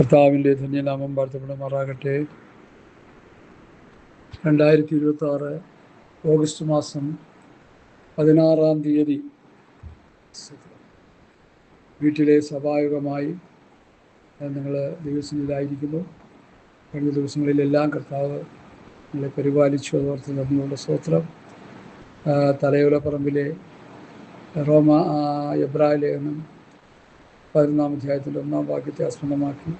കർത്താവിൻ്റെ ധന്യനാമം വാഴ്ത്തപ്പെടുമാറാകട്ടെ. 2026 ഓഗസ്റ്റ് മാസം 16-ാം തീയതി വീട്ടിലെ സഭായോഗമായി നിങ്ങൾ ദൈവസന്നിധിയിലായിരിക്കുന്നു. കഴിഞ്ഞ ദിവസങ്ങളിലെല്ലാം കർത്താവ് നിങ്ങളെ പരിപാലിച്ചു. അതോർത്ത് നന്ദിയുള്ള സ്തോത്രം. തലയോലപ്പറമ്പിലെ എബ്രായ ലേഖനം 11-ാം അധ്യായത്തിൻ്റെ 1-ാം വാക്യത്തെ ആസ്പദമാക്കി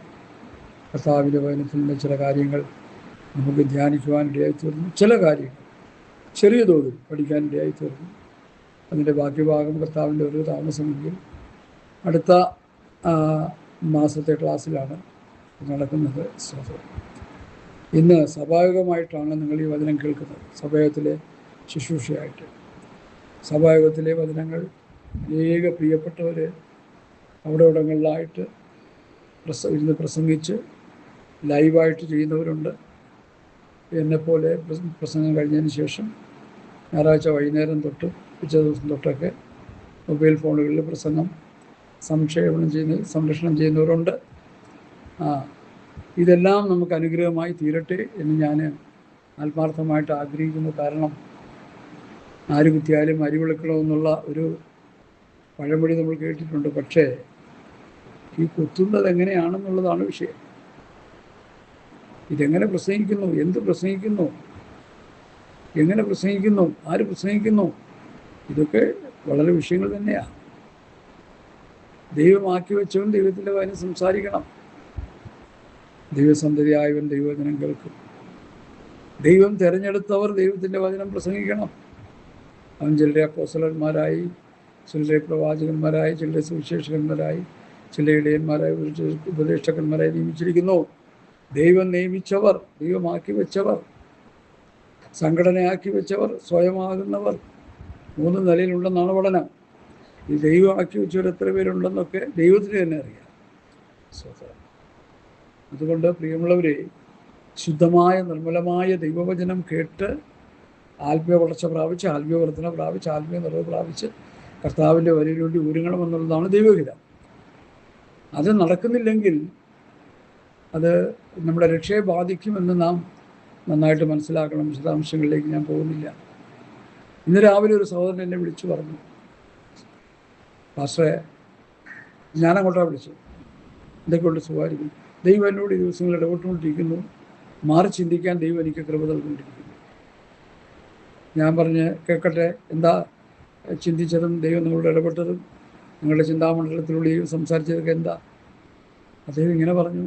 കർത്താവിൻ്റെ വചനത്തിൽ നിന്ന് ചില കാര്യങ്ങൾ നമുക്ക് ധ്യാനിക്കുവാൻ ഇടയായിത്തീർന്നു. ചില കാര്യങ്ങൾ ചെറിയ തോതിൽ പഠിക്കാൻ ഇടയായിത്തീർന്നു. അതിൻ്റെ ബാക്കി ഭാഗം കർത്താവിൻ്റെ ഒരു താമസമെങ്കിൽ അടുത്ത മാസത്തെ ക്ലാസ്സിലാണ് നടക്കുന്നത്. ഇന്ന് സഭായോഗമായിട്ടാണ് നിങ്ങൾ ഈ വചനം കേൾക്കുന്നത്. സഭായോഗത്തിലെ ശുശ്രൂഷയായിട്ട് സഭായോഗത്തിലെ വചനങ്ങൾ അനേക പ്രിയപ്പെട്ടവർ അവിടെ ഇടങ്ങളിലായിട്ട് ഇരുന്ന് പ്രസംഗിച്ച് ലൈവായിട്ട് ചെയ്യുന്നവരുണ്ട്. എന്നെപ്പോലെ പ്രസംഗം കഴിഞ്ഞതിന് ശേഷം ഞായറാഴ്ച വൈകുന്നേരം തൊട്ട് ഉച്ച ദിവസം തൊട്ടൊക്കെ മൊബൈൽ ഫോണുകളിൽ പ്രസംഗം സംരക്ഷണം ചെയ്യുന്നവരുണ്ട്. ഇതെല്ലാം നമുക്ക് അനുഗ്രഹമായി തീരട്ടെ എന്ന് ഞാൻ ആത്മാർത്ഥമായിട്ട് ആഗ്രഹിക്കുന്നു. കാരണം ആര് കുത്തിയാലും അരി വിളക്കണമെന്നുള്ള ഒരു പഴമൊഴി നമ്മൾ കേട്ടിട്ടുണ്ട്. പക്ഷേ ഈ കുത്തുന്നത് എങ്ങനെയാണെന്നുള്ളതാണ് വിഷയം. ഇതെങ്ങനെ പ്രസംഗിക്കുന്നു, എന്ത് പ്രസംഗിക്കുന്നു, എങ്ങനെ പ്രസംഗിക്കുന്നു, ആര് പ്രസംഗിക്കുന്നു, ഇതൊക്കെ വളരെ വിഷയങ്ങൾ തന്നെയാണ്. ദൈവമാക്കി വെച്ചവൻ ദൈവത്തിൻ്റെ വചനം സംസാരിക്കണം. ദൈവസന്തതിയായവൻ ദൈവവചനം കേൾക്കും. ദൈവം തിരഞ്ഞെടുത്തവർ ദൈവത്തിൻ്റെ വചനം പ്രസംഗിക്കണം. അവൻ ചിലരെ അപ്പോസ്തലന്മാരായി, ചിലരെ പ്രവാചകന്മാരായി, ചിലരെ സുവിശേഷകന്മാരായി, ചില ഇടയന്മാരായി, ഉപദേഷ്ടകന്മാരായി നിയമിച്ചിരിക്കുന്നു. ദൈവം നിയമിച്ചവർ, ദൈവമാക്കി വെച്ചവർ, സംഘടനയാക്കി വെച്ചവർ, സ്വയമാകുന്നവർ 3 നിലയിലുണ്ടെന്നാണ് പഠനം. ഈ ദൈവമാക്കി വെച്ചവർ എത്ര പേരുണ്ടെന്നൊക്കെ ദൈവത്തിന് തന്നെ അറിയാം. അതുകൊണ്ട് പ്രിയമുള്ളവരെ, ശുദ്ധമായ നിർമ്മലമായ ദൈവവചനം കേട്ട് ആത്മീയ വളർച്ച പ്രാപിച്ച്, ആത്മീയ വർധന പ്രാപിച്ച്, ആത്മീയ നിറവ് പ്രാപിച്ച് കർത്താവിൻ്റെ വരവിന് വേണ്ടി ഒരുങ്ങണമെന്നുള്ളതാണ് ദൈവഹിതം. അത് നടക്കുന്നില്ലെങ്കിൽ അത് നമ്മുടെ രക്ഷയെ ബാധിക്കുമെന്ന് നാം നന്നായിട്ട് മനസ്സിലാക്കണം. വിശദാംശങ്ങളിലേക്ക് ഞാൻ പോകുന്നില്ല. ഇന്ന് രാവിലെ ഒരു സഹോദരൻ എന്നെ വിളിച്ചു പറഞ്ഞു, പാസ്റ്ററെ, ഞാനങ്ങോട്ടാണ് വിളിച്ചത്, എന്തൊക്കെയുണ്ട് സുഖമായിരിക്കും, ദൈവം എന്നോട് ഈ ദിവസങ്ങൾ ഇടപെട്ടുകൊണ്ടിരിക്കുന്നു, മാറി ചിന്തിക്കാൻ ദൈവം എനിക്ക് കൃപ നൽകിക്കൊണ്ടിരിക്കുന്നു. ഞാൻ പറഞ്ഞ് കേൾക്കട്ടെ, എന്താ ചിന്തിച്ചതും ദൈവം നിങ്ങളോട് ഇടപെട്ടതും നിങ്ങളുടെ ചിന്താമണ്ഡലത്തിലൂടെ ദൈവം സംസാരിച്ചതൊക്കെ എന്താ? അദ്ദേഹം ഇങ്ങനെ പറഞ്ഞു,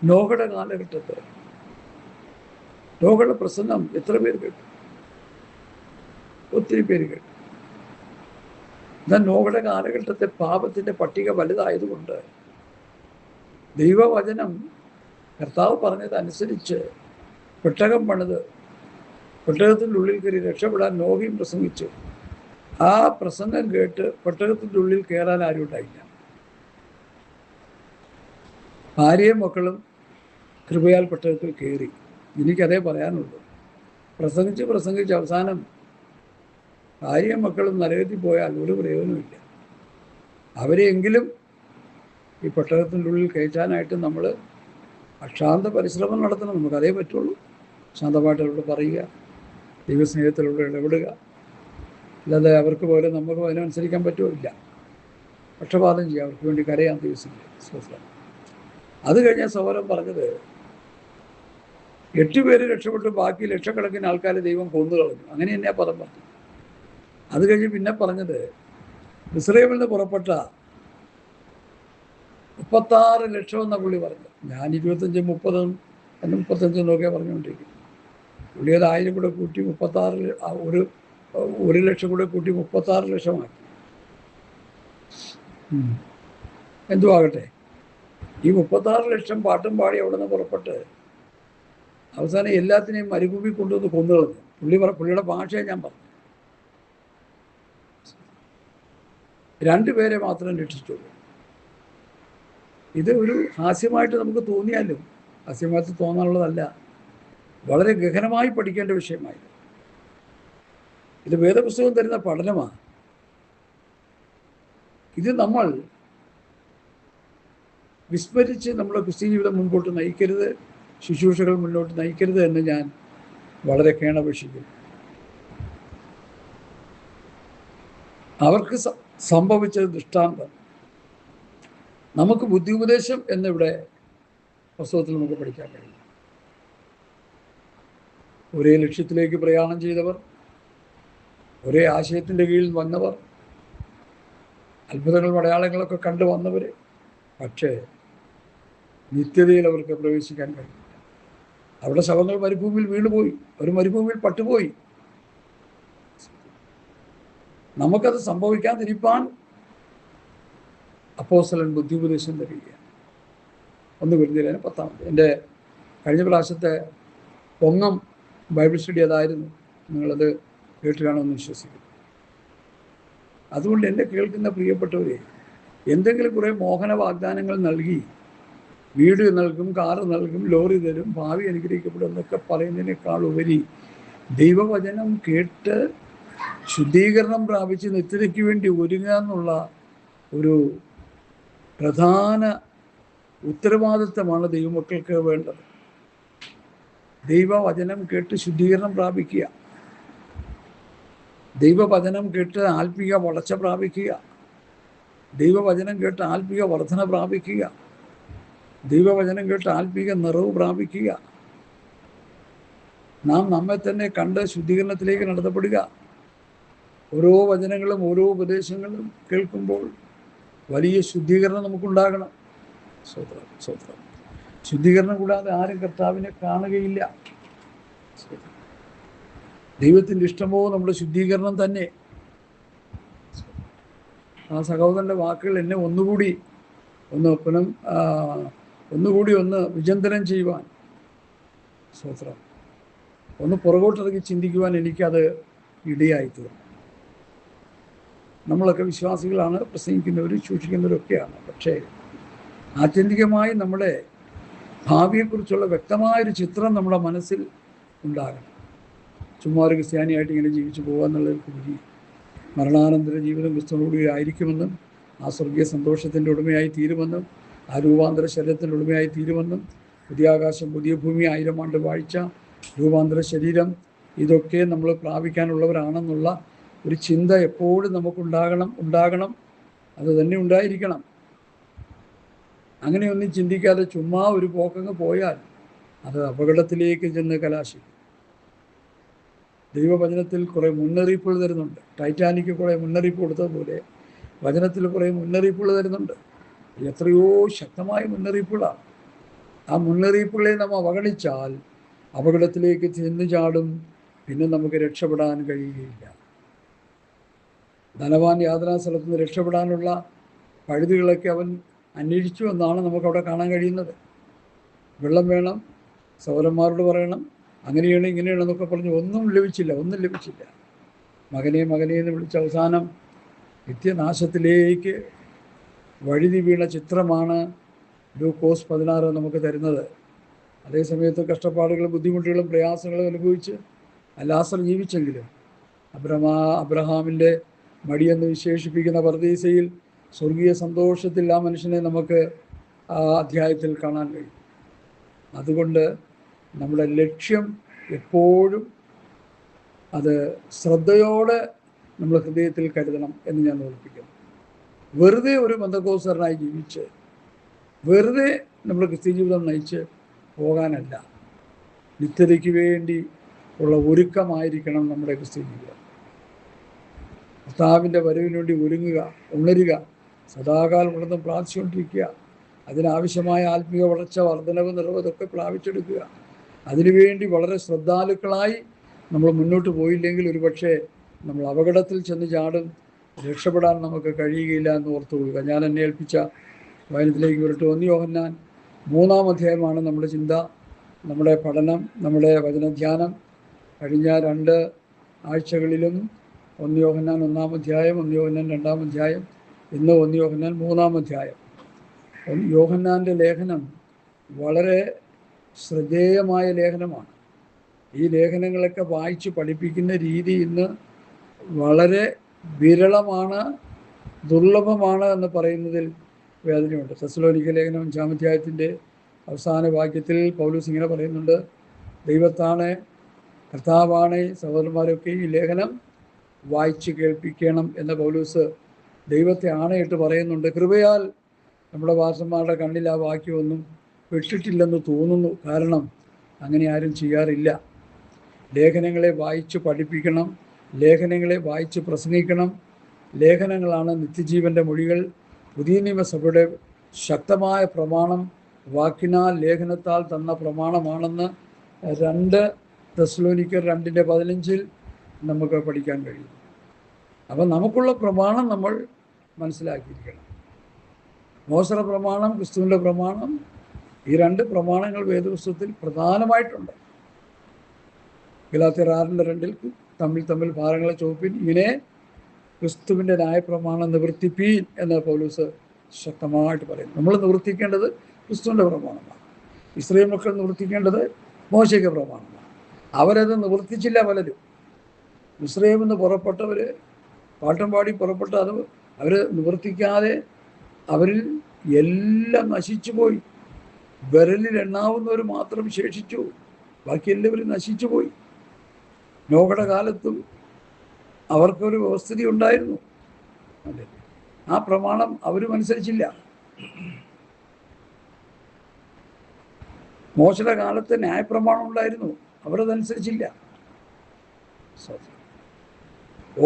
നോഹയുടെ കാലഘട്ടത്തിൽ നോഹയുടെ പ്രസംഗം എത്ര പേര് കേട്ടു? ഒത്തിരി പേര് കേട്ടു. എന്നാൽ നോഹയുടെ കാലഘട്ടത്തെ പാപത്തിൻ്റെ പട്ടിക വലുതായതുകൊണ്ട് ദൈവവചനം കർത്താവ് പറഞ്ഞതനുസരിച്ച് പെട്ടകം പണിത് പെട്ടകത്തിൻ്റെ ഉള്ളിൽ കയറി രക്ഷപ്പെടാൻ നോഹയും പ്രസംഗിച്ചു. ആ പ്രസംഗം കേട്ട് പെട്ടകത്തിൻ്റെ ഉള്ളിൽ കയറാൻ ആരും ഉണ്ടായില്ല. ഭാര്യയും മക്കളും കൃപയാൽ പെട്ടകത്തിൽ കയറി. എനിക്കതേ പറയാനുള്ളൂ. പ്രസംഗിച്ച് അവസാനം ഭാര്യയും മക്കളും നരകത്തിൽ പോയാൽ ഒരു പ്രയോജനമില്ല. അവരെയെങ്കിലും ഈ പെട്ടകത്തിൻ്റെ ഉള്ളിൽ കയറ്റാനായിട്ട് നമ്മൾ അക്ഷാന്ത പരിശ്രമം നടത്തണം. നമുക്കതേ പറ്റുള്ളൂ. ശാന്തമായിട്ടവരോട് പറയുക, ദൈവസ്നേഹത്തിലൂടെ ഇടപെടുക. അല്ലാതെ അവർക്ക് പോലെ നമുക്ക് അതിനനുസരിക്കാൻ പറ്റുമില്ല. പക്ഷപാതം ചെയ്യുക, അവർക്ക് വേണ്ടി കരയാം ദൈവസ്നേഹം. അത് കഴിഞ്ഞ സഹോദരൻ പറഞ്ഞത്, 8 പേര് രക്ഷപ്പെട്ടു, ബാക്കി ലക്ഷക്കണക്കിന് ആൾക്കാരെ ദൈവം കൊന്നു കളഞ്ഞു. അങ്ങനെ തന്നെയാ പദം പറഞ്ഞു. അത് കഴിഞ്ഞ് പിന്നെ പറഞ്ഞത്, മിസ്രയീമിൽ നിന്ന് പുറപ്പെട്ട 36 ലക്ഷം എന്ന പുള്ളി പറഞ്ഞു. ഞാൻ 25, 30 എന്ന് 35 എന്നൊക്കെ പറഞ്ഞുകൊണ്ടിരിക്കുന്നു. പുള്ളി അത് 1000 കൂടെ കൂട്ടി 36, 1 ലക്ഷം കൂടെ കൂട്ടി 36 ലക്ഷമാക്കി. എന്തുവാകട്ടെ, ഈ 36 ലക്ഷം പാട്ടും പാടി അവിടെ നിന്ന് പുറപ്പെട്ട് അവസാനം എല്ലാത്തിനെയും മരുഭൂമി കൊണ്ടുവന്ന് കൊന്നുകളഞ്ഞു. പുള്ളിയുടെ ഭാഷയെ ഞാൻ പറഞ്ഞു. 2 പേരെ മാത്രം രക്ഷിച്ചുള്ളൂ. ഇത് ഒരു ഹാസ്യമായിട്ട് നമുക്ക് തോന്നിയാലും ഹാസ്യമായിട്ട് തോന്നാനുള്ളതല്ല, വളരെ ഗഹനമായി പഠിക്കേണ്ട വിഷയമായി. ഇത് വേദപുസ്തകം തരുന്ന പഠനമാണ്. ഇത് നമ്മൾ വിസ്മരിച്ച് നമ്മുടെ ക്രിസ്ത്യ ജീവിതം മുൻപോട്ട് നയിക്കരുത്, ശുശ്രൂഷകൾ മുന്നോട്ട് നയിക്കരുത് എന്ന് ഞാൻ വളരെ കേണപേക്ഷിക്കുന്നു. അവർക്ക് സംഭവിച്ചത് ദൃഷ്ടാന്തം. നമുക്ക് ബുദ്ധി ഉപദേശം എന്നിവിടെ പുസ്തകത്തിൽ നമുക്ക് പഠിക്കാൻ കഴിയും. ഒരേ ലക്ഷ്യത്തിലേക്ക് പ്രയാണം ചെയ്തവർ, ഒരേ ആശയത്തിൻ്റെ കീഴിൽ വന്നവർ, അത്ഭുതങ്ങളും അടയാളങ്ങളൊക്കെ കണ്ടു വന്നവർ, പക്ഷേ നിത്യതയിൽ അവർക്ക് പ്രവേശിക്കാൻ കഴിയില്ല. അവിടെ ശവങ്ങൾ മരുഭൂമിയിൽ വീണുപോയി, ഒരു മരുഭൂമിയിൽ പട്ടുപോയി. നമുക്കത് സംഭവിക്കാതിരിപ്പാൻ അപ്പോസ്തലൻ ബുദ്ധി ഉപദേശം തരികയാണ്. 1 കൊരിന്ത്യർ 10. എൻ്റെ കഴിഞ്ഞ പ്രാവശ്യത്തെ പൊങ്ങം ബൈബിൾ സ്റ്റഡി അതായിരുന്നു. നിങ്ങളത് കേട്ട് കാണുമെന്ന് വിശ്വസിക്കുന്നു. അതുകൊണ്ട് എന്നെ കേൾക്കുന്ന പ്രിയപ്പെട്ടവരെ, എന്തെങ്കിലും കുറേ മോഹന വാഗ്ദാനങ്ങൾ നൽകി വീട് നൽകും, കാറ് നൽകും, ലോറി തരും, ഭാവി അനുഗ്രഹിക്കപ്പെടും എന്നൊക്കെ പറയുന്നതിനേക്കാൾ ഉപരി ദൈവവചനം കേട്ട് ശുദ്ധീകരണം പ്രാപിച്ച് നിത്യതയ്ക്ക് വേണ്ടി ഒരുങ്ങുക എന്നുള്ള ഒരു പ്രധാന ഉത്തരവാദിത്തമാണ് ദൈവമക്കൾക്ക് വേണ്ടത്. ദൈവവചനം കേട്ട് ശുദ്ധീകരണം പ്രാപിക്കുക, ദൈവവചനം കേട്ട് ആത്മീയ വളർച്ച പ്രാപിക്കുക, ദൈവവചനം കേട്ട് ആത്മീയ വർധന പ്രാപിക്കുക, ദൈവവചനം കേട്ട് ആത്മീയ നിറവ് പ്രാപിക്കുക, നാം നമ്മെ തന്നെ കണ്ട് ശുദ്ധീകരണത്തിലേക്ക് നടത്തപ്പെടുക. ഓരോ വചനങ്ങളും ഓരോ ഉപദേശങ്ങളും കേൾക്കുമ്പോൾ വലിയ ശുദ്ധീകരണം നമുക്കുണ്ടാകണം. സ്വത്രം സ്വത്രം. ശുദ്ധീകരണം കൂടാതെ ആരും കർത്താവിനെ കാണുകയില്ല. ദൈവത്തിൻ്റെ ഇഷ്ടമോ നമ്മുടെ ശുദ്ധീകരണം തന്നെ. ആ സഹോദരൻ്റെ വാക്കുകൾ എന്നെ ഒന്നുകൂടി ഒന്ന് വിചിന്തനം ചെയ്യുവാൻ, സ്വത്രം, ഒന്ന് പുറകോട്ടിറങ്ങി ചിന്തിക്കുവാൻ എനിക്കത് ഇടയായിത്തീർന്നു. നമ്മളൊക്കെ വിശ്വാസികളാണ്, പ്രസംഗിക്കുന്നവരും സൂക്ഷിക്കുന്നവരൊക്കെയാണ്. പക്ഷേ ആത്യന്തികമായി നമ്മുടെ ഭാവിയെക്കുറിച്ചുള്ള വ്യക്തമായൊരു ചിത്രം നമ്മുടെ മനസ്സിൽ ഉണ്ടാകണം. ചുമ്മാ ഒരു ക്രിസ്ത്യാനിയായിട്ട് ഇങ്ങനെ ജീവിച്ചു പോകുക എന്നുള്ളതിൽക്കുപരി മരണാനന്തര ജീവിതം ക്രിസ്തുവിനോടുകൂടി ആയിരിക്കുമെന്നും ആ സ്വർഗീയ സന്തോഷത്തിൻ്റെ ഉടമയായി തീരുമെന്നും ആ രൂപാന്തര ശരീരത്തിൻ്റെ ഉടമയായി തീരുമെന്നും പുതിയ ആകാശം പുതിയ ഭൂമി 1000 ആണ്ട് വാഴ്ച രൂപാന്തര ശരീരം ഇതൊക്കെ നമ്മൾ പ്രാപിക്കാനുള്ളവരാണെന്നുള്ള ഒരു ചിന്ത എപ്പോഴും നമുക്കുണ്ടാകണം. അത് തന്നെ ഉണ്ടായിരിക്കണം. അങ്ങനെയൊന്നും ചിന്തിക്കാതെ ചുമ്മാ ഒരു പോക്കങ്ങ് പോയാൽ അത് അപകടത്തിലേക്ക് ചെന്ന് കലാശിക്കും. ദൈവവചനത്തിൽ കുറേ മുന്നറിയിപ്പുകൾ തരുന്നുണ്ട്. ടൈറ്റാനിക്ക് കുറേ മുന്നറിയിപ്പ് കൊടുത്തതുപോലെ വചനത്തിൽ കുറേ മുന്നറിയിപ്പുകൾ തരുന്നുണ്ട്. എത്രയോ ശക്തമായ മുന്നറിയിപ്പുകളാണ്. ആ മുന്നറിയിപ്പുകളെ നാം അവഗണിച്ചാൽ അപകടത്തിലേക്ക് ചെന്ന് ചാടും. പിന്നെ നമുക്ക് രക്ഷപ്പെടാൻ കഴിയുകയില്ല. ധനവാൻ യാത്രാ സ്ഥലത്ത് നിന്ന് രക്ഷപ്പെടാനുള്ള പഴുതുകളൊക്കെ അവൻ അന്വേഷിച്ചു എന്നാണ് നമുക്കവിടെ കാണാൻ കഴിയുന്നത്. വെള്ളം വേണം, സഹോദരന്മാരോട് പറയണം, അങ്ങനെയാണ് ഇങ്ങനെയാണ് എന്നൊക്കെ പറഞ്ഞ് ഒന്നും ലഭിച്ചില്ല. മകനെ എന്ന് വിളിച്ച അവസാനം നിത്യനാശത്തിലേക്ക് വഴുതി വീണ ചിത്രമാണ് ലൂക്കോസ് 16 നമുക്ക് തരുന്നത്. അതേസമയത്ത് കഷ്ടപ്പാടുകളും ബുദ്ധിമുട്ടുകളും പ്രയാസങ്ങളും അനുഭവിച്ച് ലാസർ ജീവിച്ചെങ്കിലും അബ്രഹാമിൻ്റെ മടിയെന്ന് വിശേഷിപ്പിക്കുന്ന പർദീസയിൽ സ്വർഗീയ സന്തോഷത്തിൽ ആ മനുഷ്യനെ നമുക്ക് ആ അധ്യായത്തിൽ കാണാൻ കഴിയും. അതുകൊണ്ട് നമ്മുടെ ലക്ഷ്യം എപ്പോഴും അത് ശ്രദ്ധയോടെ നമ്മൾ ഹൃദയത്തിൽ കരുതണം എന്ന് ഞാൻ ഓർപ്പിക്കുന്നു. വെറുതെ ഒരു പെന്തക്കോസ്തരനായി ജീവിച്ച് വെറുതെ നമ്മൾ ക്രിസ്ത്യ ജീവിതം നയിച്ച് പോകാനല്ല, നിത്യതയ്ക്ക് വേണ്ടി ഉള്ള ഒരുക്കമായിരിക്കണം നമ്മുടെ ക്രിസ്ത്യ ജീവിതം. കർത്താവിൻ്റെ വരവിന് വേണ്ടി ഉണരുക, സദാകാലം ഉണർന്ന് പ്രാർത്ഥിച്ചുകൊണ്ടിരിക്കുക, അതിനാവശ്യമായ ആത്മീയ വളർച്ച, വർധനവ്, നിറവതൊക്കെ പ്രാപിച്ചെടുക്കുക. അതിനുവേണ്ടി വളരെ ശ്രദ്ധാലുക്കളായി നമ്മൾ മുന്നോട്ട് പോയില്ലെങ്കിൽ ഒരുപക്ഷെ നമ്മൾ അപകടത്തിൽ ചെന്ന് ചാടും. രക്ഷപ്പെടാൻ നമുക്ക് കഴിയുകയില്ല എന്ന് ഓർത്തുകൊള്ളുക. ഞാൻ എന്നെ ഏൽപ്പിച്ച വചനത്തിലേക്ക് വരട്ടെ. 1 യോഹന്നാൻ 3-ാം അധ്യായമാണ് നമ്മുടെ ചിന്ത, നമ്മുടെ പഠനം, നമ്മുടെ വചനധ്യാനം. കഴിഞ്ഞ 2 ആഴ്ചകളിലും 1 യോഹന്നാൻ 1-ാം അധ്യായം, 1 യോഹന്നാൻ 2-ാം അധ്യായം, ഇന്ന് 1 യോഹന്നാൻ 3-ാം അധ്യായം. യോഹന്നാൻ്റെ ലേഖനം വളരെ ശ്രദ്ധേയമായ ലേഖനമാണ്. ഈ ലേഖനങ്ങളൊക്കെ വായിച്ച് പഠിപ്പിക്കുന്ന രീതി ഇന്ന് വളരെ വിരളമാണ്, ദുർലഭമാണ് എന്ന് പറയുന്നതിൽ വേദനയുണ്ട്. തെസ്സലോനിക്ക ലേഖനം 5-ാം അധ്യായത്തിൻ്റെ അവസാന വാക്യത്തിൽ പൗലോസ് ഇങ്ങനെ പറയുന്നുണ്ട്, ദൈവത്താണ്, കർത്താവാണ്, സഹോദരന്മാരൊക്കെ ഈ ലേഖനം വായിച്ച് കേൾപ്പിക്കണം എന്ന പൗലോസ് ദൈവത്തെ ആണയിട്ട് പറയുന്നുണ്ട്. കൃപയാൽ നമ്മുടെ പാസ്റ്റർമാരുടെ കണ്ണിൽ ആ വാക്യമൊന്നും പെട്ടിട്ടില്ലെന്ന് തോന്നുന്നു. കാരണം അങ്ങനെ ആരും ചെയ്യാറില്ല. ലേഖനങ്ങളെ വായിച്ച് പഠിപ്പിക്കണം, ലേഖനങ്ങളെ വായിച്ച് പ്രസംഗിക്കണം. ലേഖനങ്ങളാണ് നിത്യജീവൻ്റെ മൊഴികൾ. പുതിയ നിയമസഭയുടെ ശക്തമായ പ്രമാണം വാക്കിനാൽ ലേഖനത്താൽ തന്ന പ്രമാണമാണെന്ന് 2 തെസ്സലോനിക്കർ 2:15 നമുക്ക് പഠിക്കാൻ കഴിയും. അപ്പം നമുക്കുള്ള പ്രമാണം നമ്മൾ മനസ്സിലാക്കിയിരിക്കണം. മോശയുടെ പ്രമാണം, ക്രിസ്തുവിൻ്റെ പ്രമാണം, ഈ 2 പ്രമാണങ്ങൾ വേദപുസ്തകത്തിൽ പ്രധാനമായിട്ടുണ്ട്. ഗലാത്യർ 6:2 തമ്മിൽ ഭാരങ്ങളെ ചുമപ്പിൻ, ഇങ്ങനെ ക്രിസ്തുവിൻ്റെ ന്യായപ്രമാണം നിവർത്തിപ്പീൻ എന്ന് പൗലോസ് ശക്തമായിട്ട് പറയുന്നു. നമ്മൾ നിവർത്തിക്കേണ്ടത് ക്രിസ്തുവിൻ്റെ പ്രമാണമാണ്. ഇസ്രായേൽ മക്കൾ നിവർത്തിക്കേണ്ടത് മോശയ്ക്ക് പ്രമാണമാണ്. അവരത് നിവർത്തിച്ചില്ല. പലരും ഇസ്രായേലിൽ നിന്ന് പുറപ്പെട്ടവർ പാട്ടും പാടി പുറപ്പെട്ട അത് അവർ നിവർത്തിക്കാതെ അവരിൽ എല്ലാം നശിച്ചു പോയി. വിരലിൽ എണ്ണാവുന്നവർ മാത്രം ശേഷിച്ചു, ബാക്കി എല്ലാവരും നശിച്ചു പോയി. നോഹയുടെ കാലത്തും അവർക്കൊരു വ്യവസ്ഥിതി ഉണ്ടായിരുന്നു. അല്ലേ? ആ പ്രമാണം അവരും അനുസരിച്ചില്ല. മോശയുടെ കാലത്ത് ന്യായപ്രമാണം ഉണ്ടായിരുന്നു, അവരതനുസരിച്ചില്ല.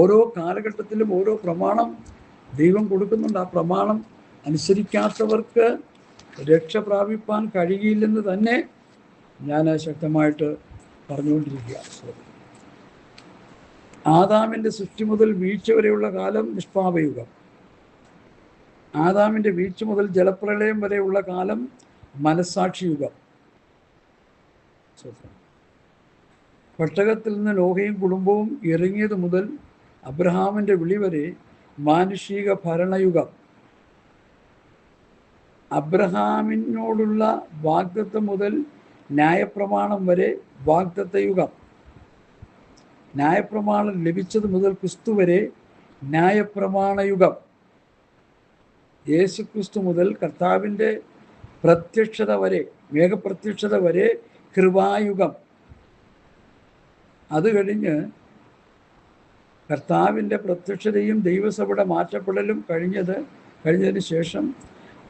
ഓരോ കാലഘട്ടത്തിലും ഓരോ പ്രമാണം ദൈവം കൊടുക്കുന്നുണ്ട്. ആ പ്രമാണം അനുസരിക്കാത്തവർക്ക് രക്ഷ പ്രാപിപ്പാൻ കഴിയില്ലെന്ന് തന്നെ ഞാൻ ശക്തമായിട്ട് പറഞ്ഞുകൊണ്ടിരിക്കുക. ആദാമിൻ്റെ സൃഷ്ടി മുതൽ വീഴ്ച വരെയുള്ള കാലം നിഷ്പാപയുഗം. ആദാമിൻ്റെ വീഴ്ച മുതൽ ജലപ്രളയം വരെയുള്ള കാലം മനസ്സാക്ഷി യുഗം. പെട്ടകത്തിൽ നിന്ന് നോഹയും കുടുംബവും ഇറങ്ങിയത് മുതൽ അബ്രഹാമിൻ്റെ വിളി വരെ മാനുഷിക ഭരണയുഗം. അബ്രഹാമിനോടുള്ള വാഗ്ദത്തം മുതൽ ന്യായപ്രമാണം വരെ വാഗ്ദത്ത യുഗം. ന്യായപ്രമാണം ലഭിച്ചത് മുതൽ ക്രിസ്തു വരെ ന്യായപ്രമാണയുഗം. യേശുക്രിസ്തു മുതൽ കർത്താവിൻ്റെ പ്രത്യക്ഷത വരെ, മേഘപ്രത്യക്ഷത വരെ കൃപായുഗം. അത് കഴിഞ്ഞ് കർത്താവിൻ്റെ പ്രത്യക്ഷതയും ദൈവസഭയുടെ മാറ്റപ്പെടലും കഴിഞ്ഞതിന് ശേഷം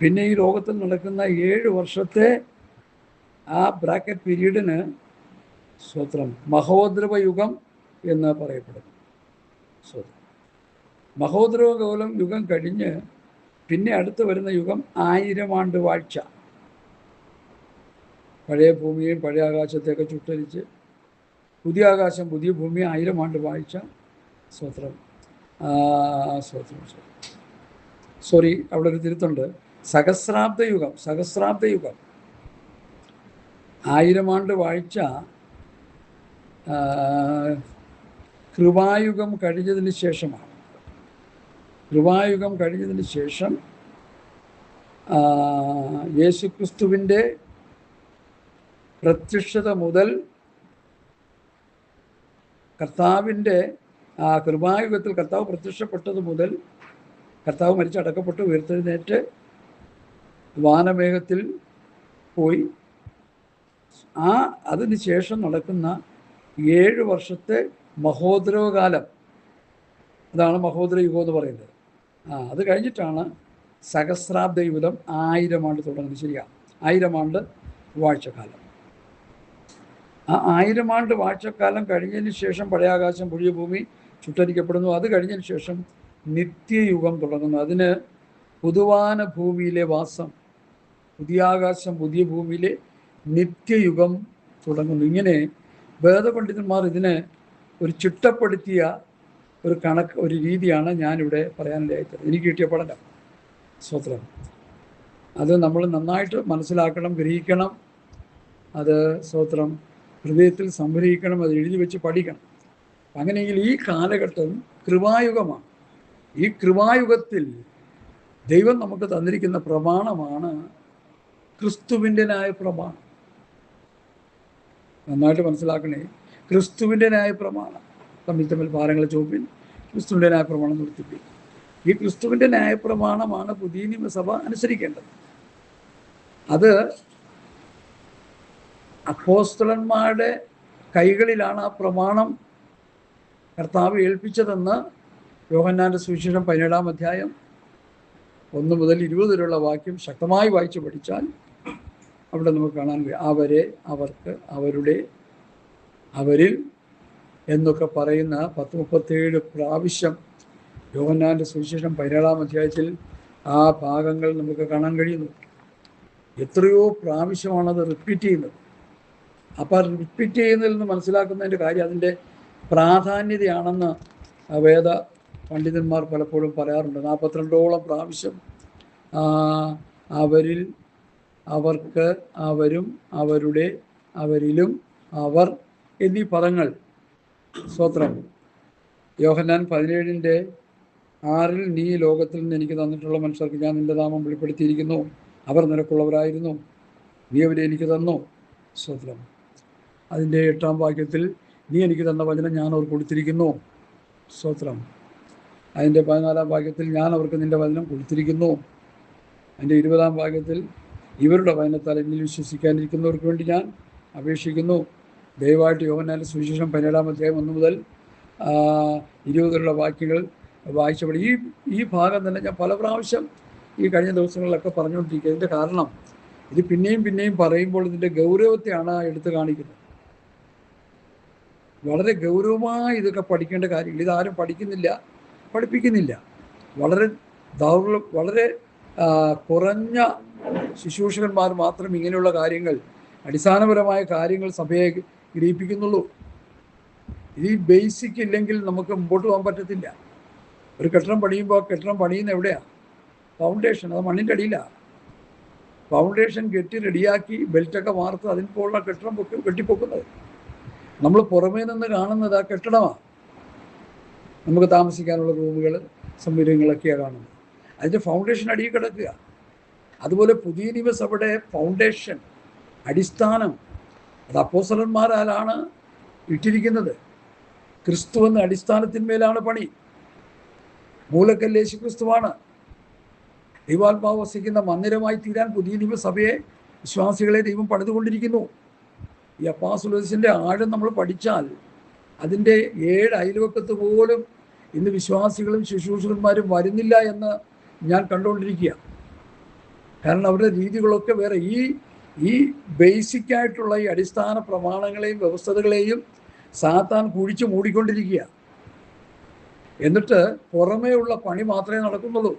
പിന്നെ ഈ ലോകത്തിൽ നടക്കുന്ന 7 വർഷത്തെ ആ ബ്രാക്കറ്റ് പീരീഡിന് സ്വത്രം മഹോദ്രവ യുഗം എന്ന് പറയപ്പെടുന്നു. മഹോദ്രവ യുഗം കഴിഞ്ഞ് പിന്നെ അടുത്ത് വരുന്ന യുഗം 1000 ആണ്ട് വാഴ്ച. പഴയ ഭൂമിയെയും പഴയ ആകാശത്തെയൊക്കെ ചുട്ടരിച്ച് പുതിയ ആകാശം പുതിയ ഭൂമി 1000 ആണ്ട് വാഴ്ച. സ്വത്രം സോറി, അവിടെ ഒരു തിരുത്തുണ്ട്. സഹസ്രാബ്ദ യുഗം. 1000 ആണ്ട് വാഴ്ച കൃപായുഗം കഴിഞ്ഞതിന് ശേഷമാണ്. കൃപായുഗം കഴിഞ്ഞതിന് ശേഷം യേശുക്രിസ്തുവിൻ്റെ പ്രത്യക്ഷത മുതൽ കർത്താവിൻ്റെ കൃപായുഗത്തിൽ കർത്താവ് പ്രത്യക്ഷപ്പെട്ടത് മുതൽ കർത്താവ് മരിച്ചടക്കപ്പെട്ട് ഉയർത്തെഴുന്നേറ്റ് വാനമേഘത്തിൽ പോയി അതിന് ശേഷം നടക്കുന്ന 7 വർഷത്തെ മഹോദരകാലം, അതാണ് മഹോദര യുഗം എന്ന് പറയുന്നത്. അത് കഴിഞ്ഞിട്ടാണ് സഹസ്രാബ്ദ യുഗം 1000 ആണ്ട് തുടങ്ങുന്നത്. ശരിയാണ്, 1000 ആണ്ട് വാഴ്ചക്കാലം. ആ 1000 ആണ്ട് വാഴ്ചക്കാലം കഴിഞ്ഞതിന് ശേഷം പഴയ ആകാശം പുതിയ ഭൂമി ചുട്ടരിക്കപ്പെടുന്നു. അത് കഴിഞ്ഞതിന് ശേഷം നിത്യയുഗം തുടങ്ങുന്നു. അതിന് പുതുവാന ഭൂമിയിലെ വാസം, പുതിയ ആകാശം പുതിയ ഭൂമിയിലെ നിത്യയുഗം തുടങ്ങുന്നു. ഇങ്ങനെ വേദപണ്ഡിതന്മാർ ഇതിനെ ഒരു ചിട്ടപ്പെടുത്തിയ ഒരു രീതിയാണ് ഞാനിവിടെ പറയാനിടയായത്. എനിക്ക് കിട്ടിയ പഠനം. സ്വത്രം അത് നമ്മൾ നന്നായിട്ട് മനസ്സിലാക്കണം, ഗ്രഹിക്കണം. അത് സ്വത്രം ഹൃദയത്തിൽ സംഗ്രഹിക്കണം, അത് എഴുതി വെച്ച് പഠിക്കണം. അങ്ങനെയെങ്കിൽ ഈ കാലഘട്ടം കൃപായുഗമാണ്. ഈ കൃപായുഗത്തിൽ ദൈവം നമുക്ക് തന്നിരിക്കുന്ന പ്രമാണമാണ് ക്രിസ്തുവിൻ്റെ ന്യായപ്രമാണം. നന്നായിട്ട് മനസ്സിലാക്കണേ, ക്രിസ്തുവിൻ്റെ ന്യായപ്രമാണം. തമ്മിൽ ഭാരങ്ങളെ ചുമപ്പിൻ, ക്രിസ്തുവിൻ്റെ ന്യായപ്രമാണം നിർത്തിപ്പിൻ. ഈ ക്രിസ്തുവിൻ്റെ ന്യായപ്രമാണമാണ് പുതിയ നിയമസഭ അനുസരിക്കേണ്ടത്. അത് അപ്പോസ്തലന്മാരുടെ കൈകളിലാണ് ആ പ്രമാണം കർത്താവ് ഏൽപ്പിച്ചതെന്ന് യോഹന്നാൻ്റെ സുവിശേഷം 17-ാം അധ്യായം 1 മുതൽ 20 വരെയുള്ള വാക്യം ശക്തമായി വായിച്ചു പഠിച്ചാൽ അവിടെ നമുക്ക് കാണാൻ കഴിയും. അവരെ, അവർക്ക്, അവരുടെ, അവരിൽ എന്നൊക്കെ പറയുന്ന 37 പ്രാവശ്യം യോഹന്നാൻ്റെ സുവിശേഷം 17-ാം അധ്യായത്തിൽ ആ ഭാഗങ്ങൾ നമുക്ക് കാണാൻ കഴിയുന്നു. എത്രയോ പ്രാവശ്യമാണത് റിപ്പീറ്റ് ചെയ്യുന്നത്. അപ്പോൾ റിപ്പീറ്റ് ചെയ്യുന്നതിൽ നിന്ന് മനസ്സിലാക്കുന്നതിൻ്റെ കാര്യം അതിൻ്റെ പ്രാധാന്യതയാണെന്ന് വേദ പണ്ഡിതന്മാർ പലപ്പോഴും പറയാറുണ്ട്. 42ഓളം പ്രാവശ്യം അവരിൽ, അവർക്ക്, അവരും, അവരുടെ, അവരിലും, അവർ എന്നീ പദങ്ങൾ. സ്തോത്രം. യോഹന്നാൻ 17:6 നീ ലോകത്തിൽ നിന്ന് എനിക്ക് തന്നിട്ടുള്ള മനുഷ്യർക്ക് ഞാൻ നിൻ്റെ നാമം വെളിപ്പെടുത്തിയിരിക്കുന്നു, അവർ നിനക്കുള്ളവരായിരുന്നു, നീ അവരെ എനിക്ക് തന്നു. സ്തോത്രം. അതിൻ്റെ 8-ാം വാക്യത്തിൽ നീ എനിക്ക് തന്ന വചനം ഞാൻ അവർക്ക് കൊടുത്തിരിക്കുന്നു. സ്തോത്രം. അതിൻ്റെ 14-ാം വാക്യത്തിൽ ഞാൻ അവർക്ക് നിൻ്റെ വചനം കൊടുത്തിരിക്കുന്നു. അതിൻ്റെ 20-ാം വാക്യത്തിൽ ഇവരുടെ വചനത്താൽ എന്നിൽ വിശ്വസിക്കാനിരിക്കുന്നവർക്ക് വേണ്ടി ഞാൻ അപേക്ഷിക്കുന്നു. ദയവായിട്ട് യോഹന്നാൻ്റെ സുവിശേഷം 17-ാം അധ്യായം 1 മുതൽ 20 വരെയുള്ള വാക്യങ്ങൾ വായിച്ചപ്പോൾ ഈ ഭാഗം തന്നെ ഞാൻ പല പ്രാവശ്യം ഈ കഴിഞ്ഞ ദിവസങ്ങളിലൊക്കെ പറഞ്ഞുകൊണ്ടിരിക്കുക. ഇതിൻ്റെ കാരണം ഇത് പിന്നെയും പിന്നെയും പറയുമ്പോൾ ഇതിൻ്റെ ഗൗരവത്തെയാണ് എടുത്തു കാണിക്കുന്നത്. വളരെ ഗൗരവമായി ഇതൊക്കെ പഠിക്കേണ്ട കാര്യങ്ങൾ. ഇതാരും പഠിക്കുന്നില്ല, പഠിപ്പിക്കുന്നില്ല. വളരെ കുറഞ്ഞ ശുശ്രൂഷകന്മാർ മാത്രം ഇങ്ങനെയുള്ള കാര്യങ്ങൾ, അടിസ്ഥാനപരമായ കാര്യങ്ങൾ സഭയെ ഗ്രഹിപ്പിക്കുന്നുള്ളൂ. ഈ ബേസിക് ഇല്ലെങ്കിൽ നമുക്ക് മുമ്പോട്ട് പോകാൻ പറ്റത്തില്ല. ഒരു കെട്ടിടം പണിയുമ്പോൾ കെട്ടിടം പണിയുന്ന എവിടെയാണ്? ഫൗണ്ടേഷൻ. അത് മണ്ണിൻ്റെ അടിയിലാണ്. ഫൗണ്ടേഷൻ കെട്ടി റെഡിയാക്കി ബെൽറ്റൊക്കെ വാർത്ത് അതിനുള്ള കെട്ടിടം കെട്ടിപ്പൊക്കുന്നത്. നമ്മൾ പുറമേ നിന്ന് കാണുന്നത് ആ കെട്ടിടമാണ്. നമുക്ക് താമസിക്കാനുള്ള റൂമുകൾ, സൗകര്യങ്ങളൊക്കെയാണ് കാണുന്നത്. അതിൻ്റെ ഫൗണ്ടേഷൻ അടിയിൽ കിടക്കുക. അതുപോലെ പുതിയ നിയമസഭയുടെ ഫൗണ്ടേഷൻ, അടിസ്ഥാനം, അത് അപ്പോസ്തലന്മാരാലാണ് ഇട്ടിരിക്കുന്നത്. ക്രിസ്തു എന്ന അടിസ്ഥാനത്തിന്മേലാണ് പണി. മൂലക്കല്ല് യേശു ക്രിസ്തുവാണ്. ദൈവാത്മാവ് വസിക്കുന്ന മന്ദിരമായി തീരാൻ പുതിയ നിയമസഭയെ, വിശ്വാസികളെ ദൈവം പണിതുകൊണ്ടിരിക്കുന്നു. ഈ അപ്പോസ്തലസിൻ്റെ ആഴം നമ്മൾ പഠിച്ചാൽ അതിൻ്റെ 7 അയൽവക്കത്ത് പോലും ഇന്ന് വിശ്വാസികളും ശുശ്രൂഷകന്മാരും വരുന്നില്ല എന്ന് ഞാൻ കണ്ടുകൊണ്ടിരിക്കുക. കാരണം അവരുടെ രീതികളൊക്കെ വേറെ. ഈ ബേസിക്കായിട്ടുള്ള ഈ അടിസ്ഥാന പ്രമാണങ്ങളെയും വ്യവസ്ഥതകളെയും സാത്താൻ കുഴിച്ച് മൂടിക്കൊണ്ടിരിക്കുക. എന്നിട്ട് പുറമേ ഉള്ള പണി മാത്രമേ നടക്കുന്നുള്ളൂ.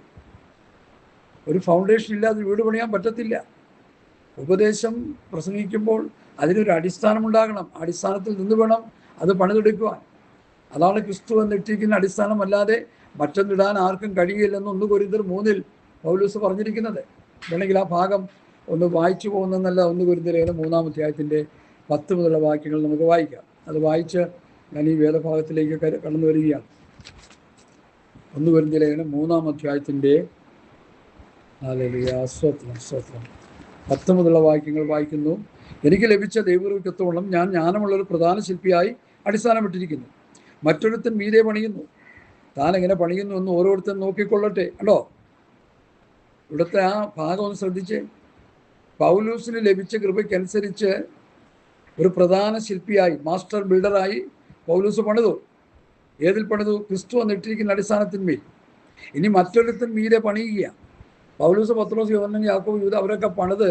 ഒരു ഫൗണ്ടേഷൻ ഇല്ലാതെ വീട് പണിയാൻ പറ്റത്തില്ല. ഉപദേശം പ്രസംഗിക്കുമ്പോൾ അതിനൊരു അടിസ്ഥാനമുണ്ടാകണം. അടിസ്ഥാനത്തിൽ നിന്ന് വേണം അത് പണിതെടുക്കുവാൻ. അതാണ് ക്രിസ്തു എന്നിട്ടിരിക്കുന്ന അടിസ്ഥാനമല്ലാതെ മറ്റൊന്നിടാൻ ആർക്കും കഴിയില്ലെന്ന് 1 കൊരിന്ത്യർ 3 പൗലോസ് പറഞ്ഞിരിക്കുന്നത്. വേണമെങ്കിൽ ആ ഭാഗം ഒന്ന് വായിച്ചു പോകുന്നതെന്നല്ല. 1 കൊരിന്ത്യർ 3-ാം അധ്യായത്തിൻ്റെ 10 മുതലുള്ള വാക്യങ്ങൾ നമുക്ക് വായിക്കാം. അത് വായിച്ച് ഞാൻ ഈ വേദഭാഗത്തിലേക്ക് കടന്നു വരികയാണ്. 1 കൊരിന്ത്യർ 3-ാം അധ്യായത്തിൻ്റെ 10 മുതലുള്ള വാക്യങ്ങൾ വായിക്കുന്നു. എനിക്ക് ലഭിച്ച ദൈവകൃത്യത്തോളം ഞാൻ ജ്ഞാനമുള്ളൊരു പ്രധാന ശില്പിയായി അടിസ്ഥാനമിട്ടിരിക്കുന്നു. മറ്റൊരുത്തൻ മീതെ പണിയുന്നു. താൻ എങ്ങനെ പണിയുന്നു എന്ന് ഓരോരുത്തരും നോക്കിക്കൊള്ളട്ടെ. കണ്ടോ, ഇവിടുത്തെ ആ ഭാഗം ഒന്ന് ശ്രദ്ധിച്ച്. പൗലൂസിന് ലഭിച്ച കൃപയ്ക്കനുസരിച്ച് ഒരു പ്രധാന ശില്പിയായി, മാസ്റ്റർ ബിൽഡറായി പൗലൂസ് പണിതു. ഏതിൽ പണിതു? ക്രിസ്തു എന്നിട്ടിരിക്കുന്ന അടിസ്ഥാനത്തിന്മേൽ. ഇനി മറ്റൊരുത്തൻ മീതെ പണിയുക. പൗലൂസ്, പത്രോസ്, യോഹന്നാൻ, യാക്കോബ്, യൂദാ അവരൊക്കെ പണിത്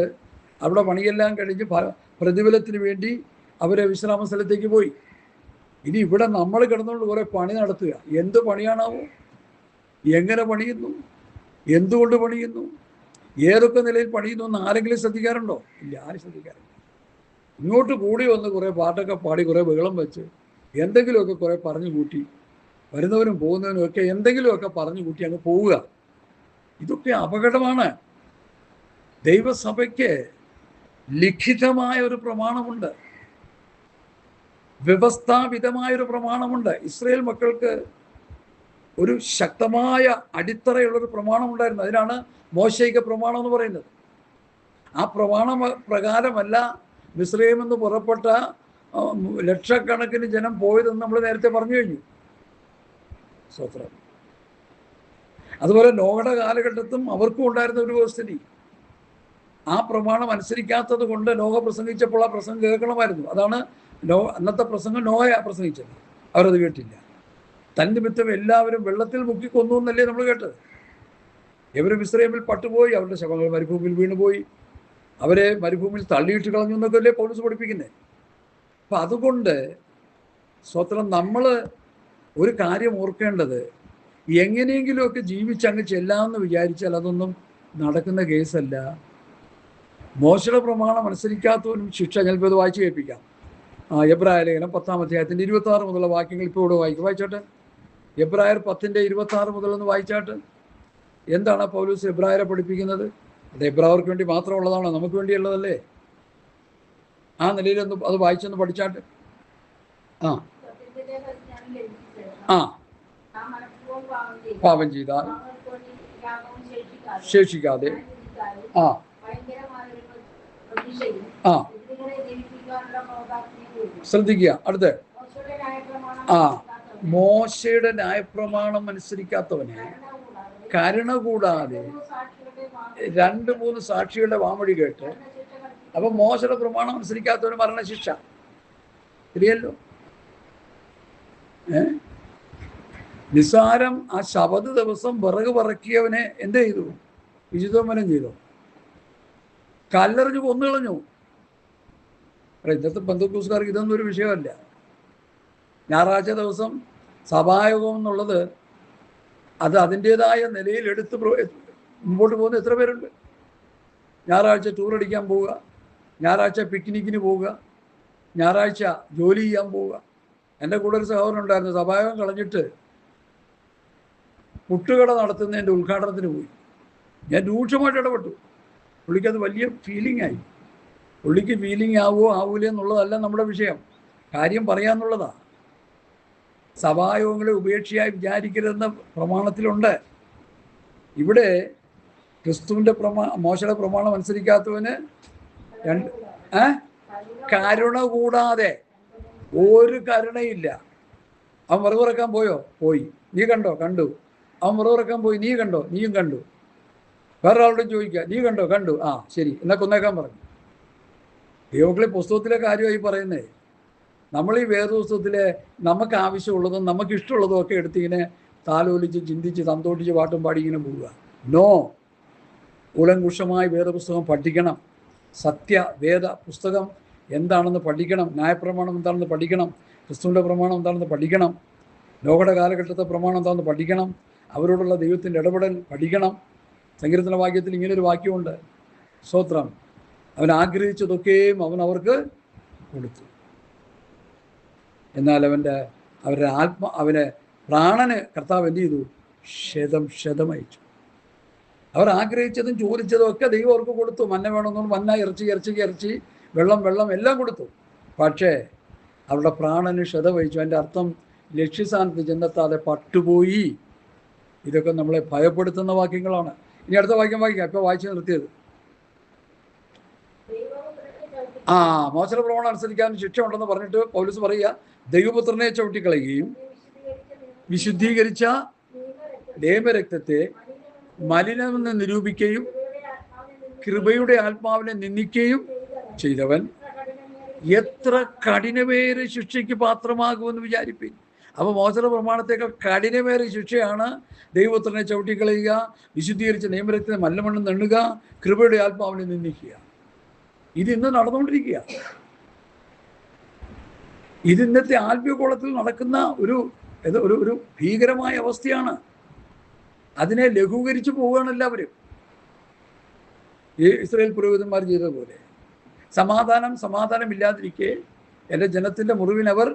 അവിടെ പണിയെല്ലാം കഴിഞ്ഞ് പ്രതിഫലത്തിന് വേണ്ടി അവരെ വിശ്രാമ സ്ഥലത്തേക്ക് പോയി. ഇനി ഇവിടെ നമ്മൾ കിടന്നുകൊണ്ട് കുറേ പണി നടത്തുക. എന്ത് പണിയാണാവോ? എങ്ങനെ പണിയുന്നു? എന്തുകൊണ്ട് പണിയുന്നു? ഏതൊക്കെ നിലയിൽ പണിയുന്നു എന്ന് ആരെങ്കിലും ശ്രദ്ധിക്കാറുണ്ടോ? ഇല്ല, ആരും ശ്രദ്ധിക്കാറില്ല. ഇങ്ങോട്ട് കൂടി വന്ന് കുറേ പാട്ടൊക്കെ പാടി കുറേ ബഹളം വെച്ച് എന്തെങ്കിലുമൊക്കെ കുറേ പറഞ്ഞു കൂട്ടി, വരുന്നവരും പോകുന്നവരും ഒക്കെ എന്തെങ്കിലുമൊക്കെ പറഞ്ഞു കൂട്ടി അങ്ങ് പോവുക. ഇതൊക്കെ അപകടമാണ്. ദൈവസഭയ്ക്ക് ലിഖിതമായ ഒരു പ്രമാണമുണ്ട്, വ്യവസ്ഥാപിതമായൊരു പ്രമാണമുണ്ട്. ഇസ്രായേൽ മക്കൾക്ക് ഒരു ശക്തമായ അടിത്തറയുള്ളൊരു പ്രമാണമുണ്ടായിരുന്നു. അതിനാണ് മോശയിക പ്രമാണം എന്ന് പറയുന്നത്. ആ പ്രമാണ പ്രകാരമല്ല മിസ്രയീമിൽ നിന്ന് പുറപ്പെട്ട ലക്ഷക്കണക്കിന് ജനം പോയതെന്ന് നമ്മൾ നേരത്തെ പറഞ്ഞു കഴിഞ്ഞു. സ്തോത്രം. അതുപോലെ നോഹയുടെ കാലഘട്ടത്തും അവർക്കും ഉണ്ടായിരുന്ന ഒരു വ്യവസ്ഥിതി. ആ പ്രമാണം അനുസരിക്കാത്തത് കൊണ്ട് നോഹ പ്രസംഗിച്ചപ്പോൾ ആ പ്രസംഗം കേൾക്കണമായിരുന്നു. അതാണ് അന്നത്തെ പ്രസംഗം നോഹ പ്രസംഗിച്ചത്. അവരത് കേട്ടില്ല. തന്നിമിത്തം എല്ലാവരും വെള്ളത്തിൽ മുക്കിക്കൊന്നു എന്നല്ലേ നമ്മൾ കേട്ടത്. ഇവർ മിസ്രയീമിൽ പട്ടുപോയി, അവരുടെ ശവങ്ങൾ മരുഭൂമിയിൽ വീണുപോയി, അവരെ മരുഭൂമിയിൽ തള്ളിയിട്ട് കളഞ്ഞു എന്നൊക്കെ അല്ലേ പൗലോസ് പഠിപ്പിക്കുന്നത്. അപ്പം അതുകൊണ്ട് സ്വത്രം നമ്മൾ ഒരു കാര്യം ഓർക്കേണ്ടത്, എങ്ങനെയെങ്കിലുമൊക്കെ ജീവിച്ചങ്ങ് ചെല്ലാമെന്ന് വിചാരിച്ചാൽ അതൊന്നും നടക്കുന്ന കേസല്ല. മോശയുടെ പ്രമാണം അനുസരിക്കാത്തവനും ശിക്ഷ. ഞാനിപ്പോൾ ഇത് വായിച്ചു കേൾപ്പിക്കാം. എബ്രായർ ലേഖനം 10-ാം അധ്യായത്തിൻ്റെ 26 മുതലുള്ള വാക്യങ്ങൾ ഇപ്പോൾ ഇവിടെ വായിച്ചോട്ടെ. എബ്രായർ 10-ന്റെ 26 മുതലൊന്ന് വായിച്ചാട്ട്. എന്താണ് പൗലോസ് എബ്രായരെ പഠിപ്പിക്കുന്നത്? അത് എബ്രായർക്ക് വേണ്ടി മാത്രമുള്ളതാണോ? നമുക്ക് വേണ്ടിയുള്ളതല്ലേ? ആ നിലയിലൊന്ന് അത് വായിച്ചൊന്ന് പഠിച്ചാട്ട്. പാപം ചെയ്താൽ ശേഷിക്കാതെ ശ്രദ്ധിക്കുക. അടുത്ത് മോശയുടെ ന്യായപ്രമാണം അനുസരിക്കാത്തവനെ കരുണ കൂടാതെ 2-3 സാക്ഷികളുടെ വാമൊഴി കേട്ട്, അപ്പൊ മോശയുടെ പ്രമാണം അനുസരിക്കാത്തവന് മരണശിക്ഷ. ശരിയല്ലോ? നിസ്സാരം ആ ശബത് ദിവസം വിറക് പറക്കിയവനെ എന്ത് ചെയ്തു? വിശുദ്ധോമനം ചെയ്തു, കല്ലെറിഞ്ഞ് കൊന്നുകളഞ്ഞു. ഇന്നത്തെ പെന്തക്കോസ്തുകാർക്ക് ഇതൊന്നും ഒരു വിഷയമല്ല. ഞായറാഴ്ച ദിവസം സഭായോഗം എന്നുള്ളത് അത് അതിൻ്റെതായ നിലയിൽ എടുത്ത് മുമ്പോട്ട് പോകുന്ന എത്ര പേരുണ്ട്? ഞായറാഴ്ച ടൂർ അടിക്കാൻ പോവുക, ഞായറാഴ്ച പിക്നിക്കിന് പോവുക, ഞായറാഴ്ച ജോലി ചെയ്യാൻ പോവുക. എൻ്റെ കൂടെ ഒരു സഹോദരൻ ഉണ്ടായിരുന്നു, സഭായോഗം കളഞ്ഞിട്ട് പുട്ടുകട നടത്തുന്നതിൻ്റെ ഉദ്ഘാടനത്തിന് പോയി. ഞാൻ രൂക്ഷമായിട്ട് ഇടപെട്ടു. പുള്ളിക്കത് വലിയ ഫീലിംഗ് ആയി. പുള്ളിക്ക് ഫീലിംഗ് ആവുമോ ആവൂലേ എന്നുള്ളതല്ല നമ്മുടെ വിഷയം, കാര്യം പറയാന്നുള്ളതാണ്. സഭായോഗങ്ങളെ ഉപേക്ഷയായി വിചാരിക്കരുതെന്ന പ്രമാണത്തിലുണ്ട്. ഇവിടെ ക്രിസ്തുവിൻ്റെ മോശയുടെ പ്രമാണം അനുസരിക്കാത്തവന് കരുണ കൂടാതെ, ഒരു കരുണയില്ല. അവൻ വെറുപിറക്കാൻ പോയോ? പോയി. നീ കണ്ടോ? കണ്ടു. അവൻ വെറുപിറക്കാൻ പോയി. നീ കണ്ടോ? നീയും കണ്ടു. വേറൊരാളോടും ചോദിക്കുക, നീ കണ്ടോ? കണ്ടു. ആ ശരി, എന്നാ കൊന്നേക്കാൻ പറഞ്ഞു. ദൈവങ്ങളെ പുസ്തകത്തിലെ കാര്യമായി പറയുന്നേ. നമ്മൾ ഈ വേദപുസ്തകത്തിലെ നമുക്ക് ആവശ്യമുള്ളതും നമുക്ക് ഇഷ്ടമുള്ളതും ഒക്കെ എടുത്തിങ്ങനെ താലോലിച്ച് ചിന്തിച്ച് സന്തോഷിച്ച് പാട്ടും പാടി ഇങ്ങനെ പോവുക. നോ, കൂലങ്കുഷമായി വേദപുസ്തകം പഠിക്കണം. വേദ പുസ്തകം എന്താണെന്ന് പഠിക്കണം. ന്യായപ്രമാണം എന്താണെന്ന് പഠിക്കണം. ക്രിസ്തുവിൻ്റെ പ്രമാണം എന്താണെന്ന് പഠിക്കണം. നോഹയുടെ കാലഘട്ടത്തെ പ്രമാണം എന്താണെന്ന് പഠിക്കണം. അവരോടുള്ള ദൈവത്തിൻ്റെ ഇടപെടൽ പഠിക്കണം. സങ്കീർത്തന വാക്യത്തിൽ ഇങ്ങനൊരു വാക്യമുണ്ട്, സ്തോത്രം, അവൻ ആഗ്രഹിച്ചതൊക്കെയും അവൻ അവർക്ക് കൊടുത്തു. എന്നാൽ അവരെ പ്രാണന് കർത്താവ് എന്ത് ചെയ്തു? ശതം അയച്ചു. അവർ ആഗ്രഹിച്ചതും ചോദിച്ചതും ഒക്കെ ദൈവം അവർക്ക് കൊടുത്തു. മന്ന വേണമെന്നും മന്ന, ഇറച്ചി, വെള്ളം എല്ലാം കൊടുത്തു. പക്ഷേ അവരുടെ പ്രാണന് വഹിച്ചു. അതിൻ്റെ അർത്ഥം ലക്ഷ്യസ്ഥാനത്ത് ചെന്നെത്താതെ പട്ടുപോയി. ഇതൊക്കെ നമ്മളെ ഭയപ്പെടുത്തുന്ന വാക്യങ്ങളാണ്. ഇനി അടുത്ത വാക്യം വായിക്കാം. ഇപ്പോൾ വായിച്ച് നിർത്തിയത്. മോശയുടെ പ്രമാണം അനുസരിക്കാൻ ശിക്ഷ ഉണ്ടെന്ന് പറഞ്ഞിട്ട് പൗലോസ് പറയുക, ദൈവപുത്രനെ ചവിട്ടിക്കളയുകയും വിശുദ്ധീകരിച്ച നിയമരക്തത്തെ മലിനമെന്ന് നിരൂപിക്കുകയും കൃപയുടെ ആത്മാവിനെ നിന്ദിക്കുകയും ചെയ്തവൻ എത്ര കഠിനമേറെ ശിക്ഷയ്ക്ക് പാത്രമാകുമെന്ന് വിചാരിപ്പിൻ. അപ്പോൾ മോശയുടെ പ്രമാണത്തേക്കാൾ കഠിനമേറെ ശിക്ഷയാണ് ദൈവപുത്രനെ ചവിട്ടിക്കളയുക, വിശുദ്ധീകരിച്ച നിയമരക്തത്തെ മല്ലമണ്ണം നെണ്ണുക, കൃപയുടെ ആത്മാവിനെ നിന്ദിക്കുക. ഇതിന്ന് നടന്നുകൊണ്ടിരിക്കുക. ഇതിന്നത്തെ ആത്മീയകോളത്തിൽ നടക്കുന്ന ഒരു ഭീകരമായ അവസ്ഥയാണ്. അതിനെ ലഘൂകരിച്ചു പോവുകയാണ് എല്ലാവരും. ഈ ഇസ്രായേൽ പുരോഹിതന്മാർ ചെയ്തതുപോലെ. സമാധാനമില്ലാതിരിക്കെ എൻ്റെ ജനത്തിൻ്റെ മുറിവിനവർ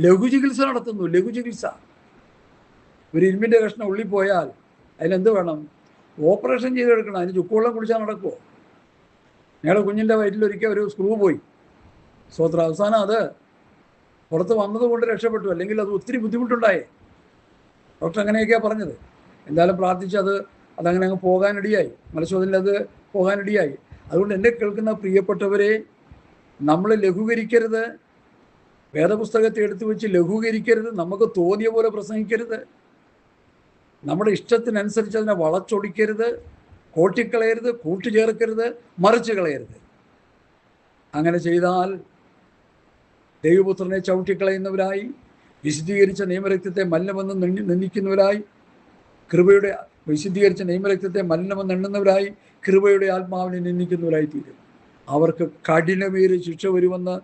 ലഘുചികിത്സ നടത്തുന്നു. ലഘുചികിത്സ. ഒരു ഇരുമ്പിൻ്റെ കഷ്ണം ഉള്ളിപ്പോയാൽ അതിനെന്ത് വേണം? ഓപ്പറേഷൻ ചെയ്തെടുക്കണം. അതിന് ചുക്കുവെള്ളം കുടിച്ചാൽ നടക്കുമോ? ഞങ്ങളുടെ കുഞ്ഞിൻ്റെ വയറ്റിലൊരിക്കൽ ഒരു സ്ക്രൂ പോയി. സ്വത്ര അവസാനം അത് പുറത്ത് വന്നതുകൊണ്ട് രക്ഷപ്പെട്ടു. അല്ലെങ്കിൽ അത് ഒത്തിരി ബുദ്ധിമുട്ടുണ്ടായേ. ഡോക്ടർ അങ്ങനെയൊക്കെയാണ് പറഞ്ഞത്. എന്തായാലും പ്രാർത്ഥിച്ച് അതങ്ങനെ അങ്ങ് പോകാനിടയായി. മലശോധനയിൽ അത് പോകാനിടയായി. അതുകൊണ്ട് എന്നെ കേൾക്കുന്ന പ്രിയപ്പെട്ടവരെ, നമ്മൾ ലഘൂകരിക്കരുത്. വേദപുസ്തകത്തെ എടുത്തു വെച്ച് ലഘൂകരിക്കരുത്. നമുക്ക് തോന്നിയ പോലെ പ്രസംഗിക്കരുത്. നമ്മുടെ ഇഷ്ടത്തിനനുസരിച്ച് അതിനെ വളച്ചൊടിക്കരുത്, കോട്ടിക്കളയരുത്, കൂട്ടുചേർക്കരുത്, മറിച്ച് കളയരുത്. അങ്ങനെ ചെയ്താൽ ദൈവപുത്രനെ ചവിട്ടിക്കളയുന്നവരായി, വിശുദ്ധീകരിച്ച നിയമരക്തത്തെ മലിനമെന്ന് നിന്ദിക്കുന്നവരായി, കൃപയുടെ വിശുദ്ധീകരിച്ച നിയമരക്തത്തെ മലിനമെന്ന് എണ്ണുന്നവരായി, കൃപയുടെ ആത്മാവിനെ നിന്ദിക്കുന്നവരായി തീരും. അവർക്ക് കഠിനമേറിയ ശിക്ഷ വരുമെന്ന്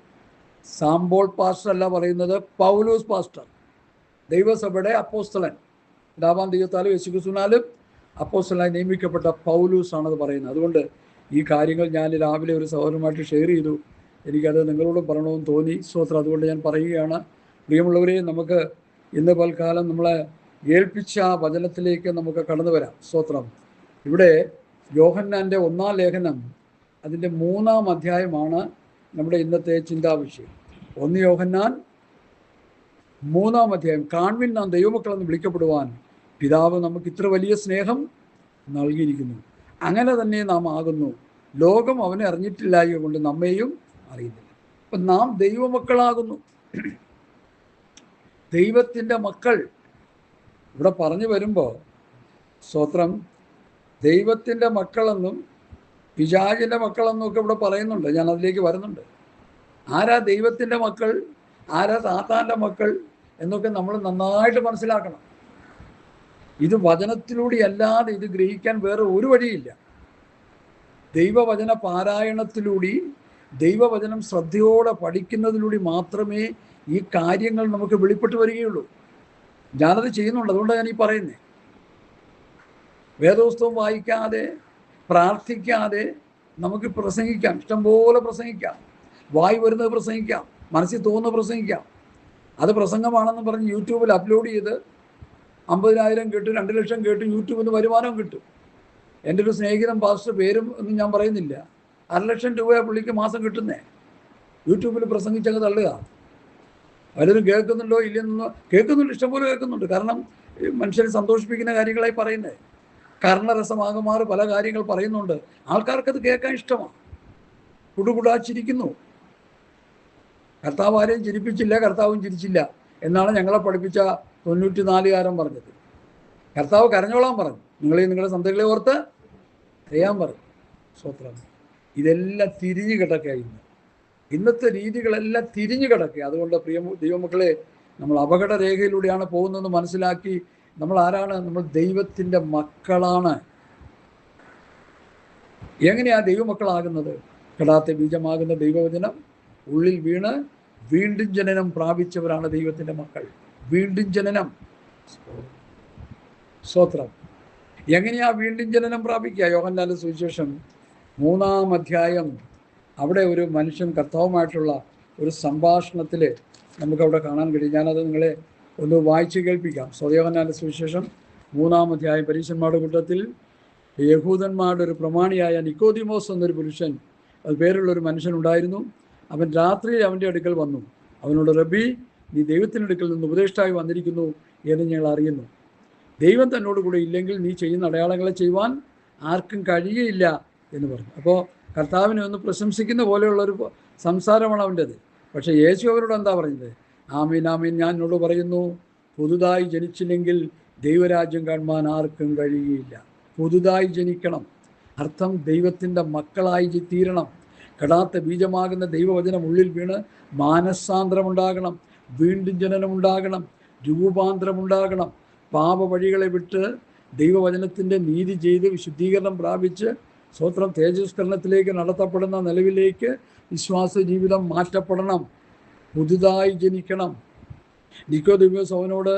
സാമ്പോൾ പാസ്റ്റർ അല്ല പറയുന്നത്, പൗലോസ് പാസ്റ്റർ, ദൈവസഭയുടെ അപ്പോസ്തലൻ, പിതാവാം ദൈവത്താലും യേശുക്രിസ്തുവിനാലും അപ്പോസ്തലനായി നിയമിക്കപ്പെട്ട പൗലോസ് ആണത് പറയുന്നത്. അതുകൊണ്ട് ഈ കാര്യങ്ങൾ ഞാൻ രാവിലെ ഒരു സഹോദരനുമായിട്ട് ഷെയർ ചെയ്തു. എനിക്കത് നിങ്ങളോട് പറയണമെന്ന് തോന്നി. സ്തോത്രം. അതുകൊണ്ട് ഞാൻ പറയുകയാണ്. പ്രിയമുള്ളവരെ, നമുക്ക് ഇന്ന് പൽക്കാലം നമ്മളെ ഏൽപ്പിച്ച വചനത്തിലേക്ക് നമുക്ക് കടന്നു വരാം. സ്തോത്രം. ഇവിടെ യോഹന്നാൻ്റെ 1-ാം ലേഖനം അതിൻ്റെ 3-ാം അധ്യായമാണ് നമ്മുടെ ഇന്നത്തെ ചിന്താവിഷയം. 1 യോഹന്നാൻ 3-ാം അധ്യായം. കാൺവിൻ നാം ദൈവമക്കളെന്ന് വിളിക്കപ്പെടുവാൻ പിതാവ് നമുക്ക് ഇത്ര വലിയ സ്നേഹം നൽകിയിരിക്കുന്നു, അങ്ങനെ തന്നെ നാം ആകുന്നു. ലോകം അവനെ അറിഞ്ഞിട്ടില്ലായ കൊണ്ട് നമ്മെയും അറിയുന്നില്ല. അപ്പം നാം ദൈവമക്കളാകുന്നു, ദൈവത്തിൻ്റെ മക്കൾ. ഇവിടെ പറഞ്ഞു വരുമ്പോൾ സ്തോത്രം, ദൈവത്തിൻ്റെ മക്കളെന്നും പിശാചിൻ്റെ മക്കളെന്നും ഒക്കെ ഇവിടെ പറയുന്നുണ്ട്. ഞാൻ അതിലേക്ക് വരുന്നുണ്ട്. ആരാ ദൈവത്തിൻ്റെ മക്കൾ, ആരാ സാത്താൻ്റെ മക്കൾ എന്നൊക്കെ നമ്മൾ നന്നായിട്ട് മനസ്സിലാക്കണം. ഇത് വചനത്തിലൂടെ അല്ലാതെ ഇത് ഗ്രഹിക്കാൻ വേറെ ഒരു വഴിയില്ല. ദൈവവചന പാരായണത്തിലൂടെ, ദൈവവചനം ശ്രദ്ധയോടെ പഠിക്കുന്നതിലൂടെ മാത്രമേ ഈ കാര്യങ്ങൾ നമുക്ക് വെളിപ്പെട്ട് വരികയുള്ളൂ. ഞാനത് ചെയ്യുന്നുണ്ട്. അതുകൊണ്ടാണ് ഞാൻ ഈ പറയുന്നത്. വേദപുസ്തകം വായിക്കാതെ, പ്രാർത്ഥിക്കാതെ നമുക്ക് പ്രസംഗിക്കാം, ഇഷ്ടംപോലെ പ്രസംഗിക്കാം, വായി വരുന്നത് പ്രസംഗിക്കാം, മനസ്സിൽ തോന്നുന്നത് പ്രസംഗിക്കാം. അത് പ്രസംഗമാണെന്ന് പറഞ്ഞ് യൂട്യൂബിൽ അപ്ലോഡ് ചെയ്ത് 50,000 കേട്ടു, 2 ലക്ഷം കേട്ടു, യൂട്യൂബിൽ നിന്ന് വരുമാനവും കിട്ടും. എൻ്റെ ഒരു സ്നേഹിതൻ പാസ്റ്റർ, പേരും ഒന്നും ഞാൻ പറയുന്നില്ല, 1,00,000 രൂപ പുള്ളിക്ക് മാസം കിട്ടുന്നേ. യൂട്യൂബിൽ പ്രസംഗിച്ചങ്ങ് തള്ളുക. പലരും കേൾക്കുന്നുണ്ടോ ഇല്ലെന്നോ? കേൾക്കുന്നുണ്ട്, ഇഷ്ടംപോലെ കേൾക്കുന്നുണ്ട്. കാരണം മനുഷ്യരെ സന്തോഷിപ്പിക്കുന്ന കാര്യങ്ങളായി പറയുന്നത്. കർണരസമാകുമാറ് പല കാര്യങ്ങൾ പറയുന്നുണ്ട്. ആൾക്കാർക്കത് കേൾക്കാൻ ഇഷ്ടമാണ്. കുടുകുടാച്ചിരിക്കുന്നു. കർത്താവ് ആരെയും ചിരിപ്പിച്ചില്ല, കർത്താവും ചിരിച്ചില്ല എന്നാണ് ഞങ്ങളെ പഠിപ്പിച്ച 94-കാരൻ പറഞ്ഞത്. കർത്താവ് കരഞ്ഞോളാൻ പറഞ്ഞു, നിങ്ങളുടെ സന്തതികളെ ഓർത്ത് ചെയ്യാൻ പറഞ്ഞു. സ്തോത്രം. ഇതെല്ലാം തിരിഞ്ഞു കിടക്കുക. ഇന്നത്തെ രീതികളെല്ലാം തിരിഞ്ഞു കിടക്കുക. അതുകൊണ്ട് പ്രിയ ദൈവമക്കളെ, നമ്മൾ അപകട രേഖയിലൂടെയാണ് പോകുന്നതെന്ന് മനസ്സിലാക്കി. നമ്മൾ ആരാണ്? നമ്മൾ ദൈവത്തിൻ്റെ മക്കളാണ്. എങ്ങനെയാ ദൈവമക്കളാകുന്നത്? കെടാത്ത ബീജമാകുന്ന ദൈവവചനം ഉള്ളിൽ വീണ് വീണ്ടും ജനനം പ്രാപിച്ചവരാണ് ദൈവത്തിൻ്റെ മക്കൾ. വീണ്ടും ജനനം. സ്തോത്രം. എങ്ങനെയാ വീണ്ടും ജനനം പ്രാപിക്കുക? യോഹന്നാന്റെ സുവിശേഷം 3-ാം അധ്യായം. അവിടെ ഒരു മനുഷ്യൻ കർത്താവുമായിട്ടുള്ള ഒരു സംഭാഷണത്തിൽ നമുക്കവിടെ കാണാൻ കഴിയും. ഞാനത് നിങ്ങളെ ഒന്ന് വായിച്ച് കേൾപ്പിക്കാം. യോഹന്നാന്റെ സുവിശേഷം 3-ാം അധ്യായം. പരീശന്മാരുടെ കൂട്ടത്തിൽ യഹൂദന്മാരുടെ ഒരു പ്രമാണിയായ നിക്കോദിമോസ് എന്നൊരു പുരുഷൻ, അത് പേരുള്ളൊരു മനുഷ്യനുണ്ടായിരുന്നു. അവൻ രാത്രിയിൽ അവൻ്റെ അടുക്കൽ വന്നു. അവനോട്, റബ്ബി, നീ ദൈവത്തിൻ്റെ അടുക്കൽ നിന്ന് ഉപദേഷ്ടായി വന്നിരിക്കുന്നു എന്ന് ഞങ്ങൾ അറിയുന്നു. ദൈവം തന്നോട് കൂടെ ഇല്ലെങ്കിൽ നീ ചെയ്യുന്ന അടയാളങ്ങളെ ചെയ്യുവാൻ ആർക്കും കഴിയുകയില്ല എന്ന് പറഞ്ഞു. അപ്പോൾ കർത്താവിനെ ഒന്ന് പ്രശംസിക്കുന്ന പോലെയുള്ളൊരു സംസാരമാണ് അവൻ്റെത്. പക്ഷേ യേശു അവരോട് എന്താ പറയുന്നത്? ആമീൻ ആമീൻ, ഞാൻ എന്നോട് പറയുന്നു, പുതുതായി ജനിച്ചില്ലെങ്കിൽ ദൈവരാജ്യം കാണുവാൻ ആർക്കും കഴിയുകയില്ല. പുതുതായി ജനിക്കണം. അർത്ഥം ദൈവത്തിൻ്റെ മക്കളായി തീരണം. കെടാത്ത ബീജമാകുന്ന ദൈവവചനം ഉള്ളിൽ വീണ് മാനസാന്തരമുണ്ടാകണം, വീണ്ടും ജനനമുണ്ടാകണം, രൂപാന്തരമുണ്ടാകണം. പാപ വഴികളെ വിട്ട് ദൈവവചനത്തിൻ്റെ നീതി ചെയ്ത് വിശുദ്ധീകരണം പ്രാപിച്ച് സ്വത്രം തേജസ്കരണത്തിലേക്ക് നടത്തപ്പെടുന്ന നിലവിലേക്ക് വിശ്വാസ ജീവിതം മാറ്റപ്പെടണം. പുതുതായി ജനിക്കണം. നിക്കോദിമോസ് അവനോട്,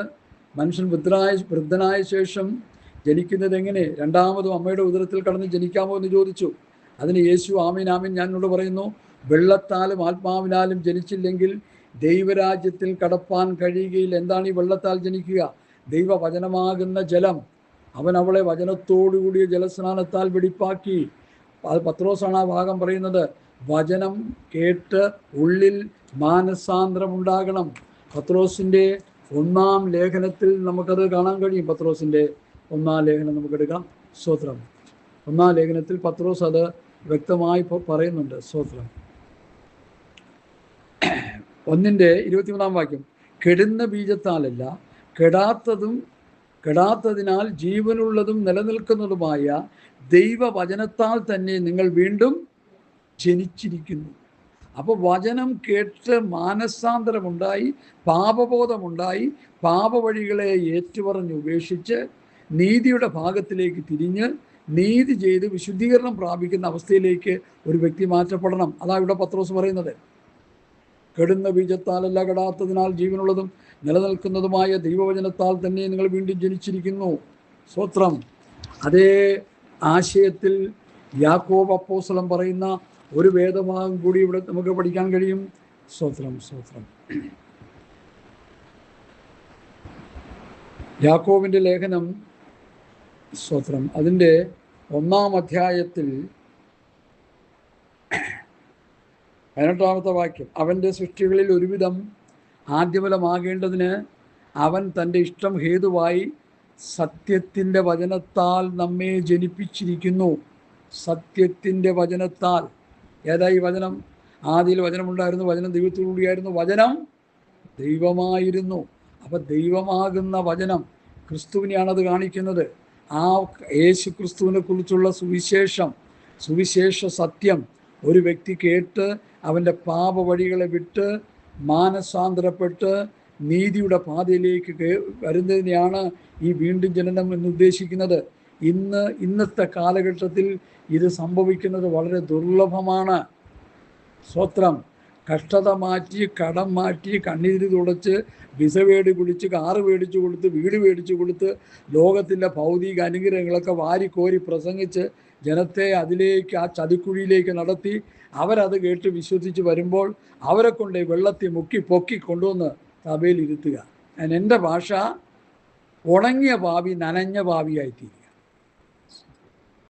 മനുഷ്യൻ വൃദ്ധനായ ശേഷം ജനിക്കുന്നത് എങ്ങനെ? രണ്ടാമതും അമ്മയുടെ ഉദരത്തിൽ കടന്ന് ജനിക്കാമോ എന്ന് ചോദിച്ചു. അതിന് യേശു, ആമീൻ ആമീൻ, ഞാൻ എന്നോട് പറയുന്നു, വെള്ളത്താലും ആത്മാവിനാലും ജനിച്ചില്ലെങ്കിൽ ദൈവരാജ്യത്തിൽ കടപ്പാൻ കഴിയുകയില്ല. എന്താണ് ഈ വെള്ളത്താൽ ജനിക്കുക? ദൈവവചനമാകുന്ന ജലം. അവൻ അവളെ വചനത്തോടുകൂടിയ ജലസ്നാനത്താൽ വെടിപ്പാക്കി. അത് പത്രോസാണ് ആ ഭാഗം പറയുന്നത്. വചനം കേട്ട് ഉള്ളിൽ മാനസാന്തരമുണ്ടാകണം. പത്രോസിൻ്റെ 1-ാം ലേഖനത്തിൽ നമുക്കത് കാണാൻ കഴിയും. പത്രോസിൻ്റെ 1-ാം ലേഖനം നമുക്കെടുക്കാം. സ്തോത്രം. 1-ാം ലേഖനത്തിൽ പത്രോസ് അത് വ്യക്തമായി പറയുന്നുണ്ട്. സ്തോത്രം. 1-ന്റെ 23-ാം വാക്യം. കെടുന്ന ബീജത്താലല്ല, കെടാത്തതും കെടാത്തതിനാൽ ജീവനുള്ളതും നിലനിൽക്കുന്നതുമായ ദൈവവചനത്താൽ തന്നെ നിങ്ങൾ വീണ്ടും ജനിച്ചിരിക്കുന്നു. അപ്പോൾ വചനം കേട്ട് മാനസാന്തരമുണ്ടായി, പാപബോധമുണ്ടായി, പാപവഴികളെ ഏറ്റുപറഞ്ഞ് ഉപേക്ഷിച്ച് നീതിയുടെ ഭാഗത്തിലേക്ക് തിരിഞ്ഞ് നീതി ചെയ്ത് വിശുദ്ധീകരണം പ്രാപിക്കുന്ന അവസ്ഥയിലേക്ക് ഒരു വ്യക്തി മാറ്റപ്പെടണം. അതാ ഇവിടെ പത്രോസ് പറയുന്നത്. കെടുന്ന ബീജത്താലല്ല, കെടാത്തതിനാൽ ജീവനുള്ളതും നിലനിൽക്കുന്നതുമായ ദൈവവചനത്താൽ തന്നെ നിങ്ങൾ വീണ്ടും ജനിച്ചിരിക്കുന്നു. സ്തോത്രം. അതേ ആശയത്തിൽ യാക്കോബ് അപ്പോസ്തലൻ പറയുന്ന ഒരു വേദഭാഗം കൂടി ഇവിടെ നമുക്ക് പഠിക്കാൻ കഴിയും. സ്തോത്രം, സ്തോത്രം. യാക്കോബിൻ്റെ ലേഖനം, സ്തോത്രം, അതിൻ്റെ 1-ാം അധ്യായത്തിൽ 18-ാമത്തെ വാക്യം. അവൻ്റെ സൃഷ്ടികളിൽ ഒരുവിധം ആദ്യഫലമാകേണ്ടതിന് അവൻ തൻ്റെ ഇഷ്ടം ഹേതുവായി സത്യത്തിൻ്റെ വചനത്താൽ നമ്മെ ജനിപ്പിച്ചിരിക്കുന്നു. സത്യത്തിൻ്റെ വചനത്താൽ. ഏതായി വചനം? ആദിയിൽ വചനമുണ്ടായിരുന്നു, വചനം ദൈവത്തോടുകൂടിയായിരുന്നു, വചനം ദൈവമായിരുന്നു. അപ്പം ദൈവമാകുന്ന വചനം ക്രിസ്തുവിനെയാണത് കാണിക്കുന്നത്. ആ യേശു ക്രിസ്തുവിനെ കുറിച്ചുള്ള സുവിശേഷ സത്യം ഒരു വ്യക്തി കേട്ട് അവൻ്റെ പാപവഴികളെ വിട്ട് മാനസാന്തരപ്പെട്ട് നീതിയുടെ പാതയിലേക്ക് വരുന്നതിനെയാണ് ഈ വീണ്ടും ജനനം എന്ന് ഉദ്ദേശിക്കുന്നത്. ഇന്നത്തെ കാലഘട്ടത്തിൽ ഇത് സംഭവിക്കുന്നത് വളരെ ദുർലഭമാണ്. സ്തോത്രം. കഷ്ടത മാറ്റി, കടം മാറ്റി, കണ്ണീര് തുടച്ച്, വിസ കുടിച്ച്, കാറ് മേടിച്ചു കൊടുത്ത്, വീട് മേടിച്ചു കൊടുത്ത്, ലോകത്തിൻ്റെ ഭൗതിക അനുഗ്രഹങ്ങളൊക്കെ വാരിക്കോരി പ്രസംഗിച്ച് ജനത്തെ അതിലേക്ക്, ആ ചതിക്കുഴിയിലേക്ക് നടത്തി അവരത് കേട്ട് വിശ്വസിച്ച് വരുമ്പോൾ അവരെ കൊണ്ട് വെള്ളത്തിൽ മുക്കി പൊക്കി കൊണ്ടുവന്ന് സഭയിൽ ഇരുത്തുക. എൻ്റെ ഭാഷ, ഉണങ്ങിയ പാവി നനഞ്ഞ പാവിയായിത്തീരും.